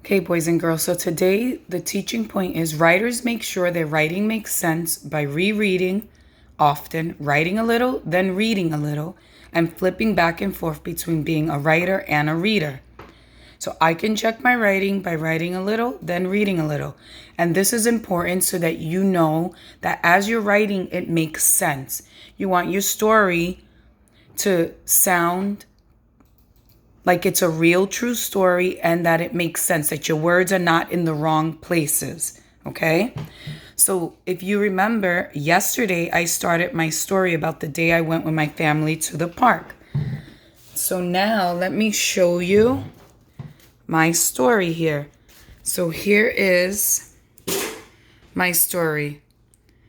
Okay, boys and girls, so today the teaching point is writers make sure their writing makes sense by rereading often, writing a little, then reading a little, and flipping back and forth between being a writer and a reader. So I can check my writing by writing a little, then reading a little. And this is important so that you know that as you're writing, it makes sense. You want your story to sound like it's a real true story and that it makes sense, that your words are not in the wrong places, okay? So if you remember, yesterday I started my story about the day I went with my family to the park. So now let me show you my story here. So here is my story.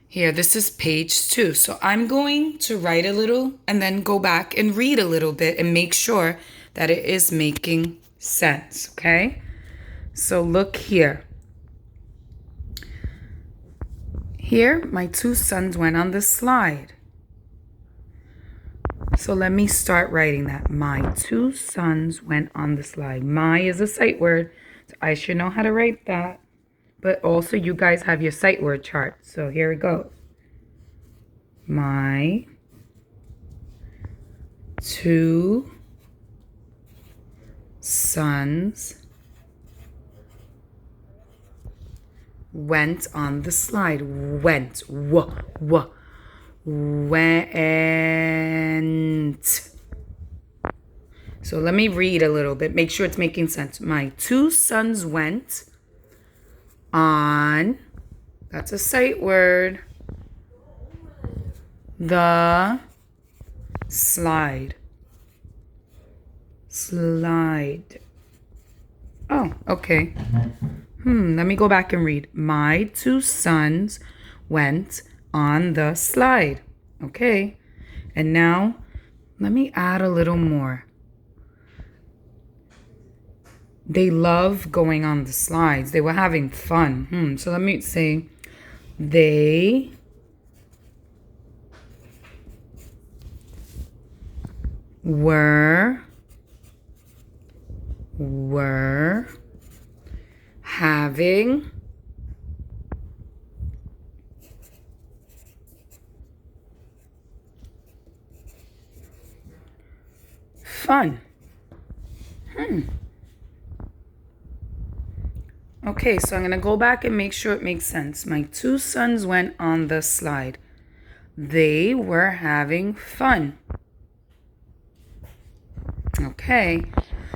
Here, this is page 2. So I'm going to write a little and then go back and read a little bit and make sure that it is making sense, okay? So look here. Here, my 2 sons went on the slide. So let me start writing that. My 2 sons went on the slide. My is a sight word, so I should know how to write that. But also you guys have your sight word chart. So here it goes. My 2 sons went on the slide. Went. Went. So let me read a little bit. Make sure it's making sense. My 2 sons went on, that's a sight word, the slide. Slide. Oh, okay. Let me go back and read. My 2 sons went on the slide. Okay. And now let me add a little more. They love going on the slides. They were having fun. So let me say they were having fun. Okay, so I'm going to go back and make sure it makes sense. My 2 sons went on the slide. They were having fun. Okay,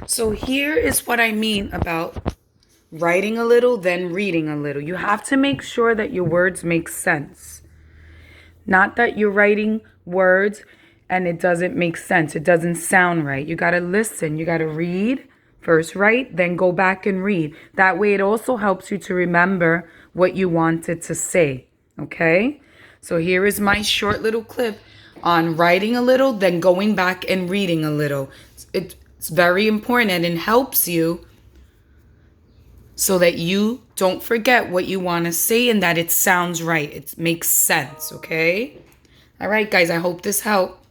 so here is what I mean about writing a little, then reading a little. You have to make sure that your words make sense. Not that you're writing words and it doesn't make sense. It doesn't sound right. You got to listen. You got to read. First write, then go back and read. That way it also helps you to remember what you wanted to say, okay? So here is my short little clip on writing a little, then going back and reading a little. It's very important and it helps you so that you don't forget what you want to say and that it sounds right. It makes sense, okay? All right, guys, I hope this helped.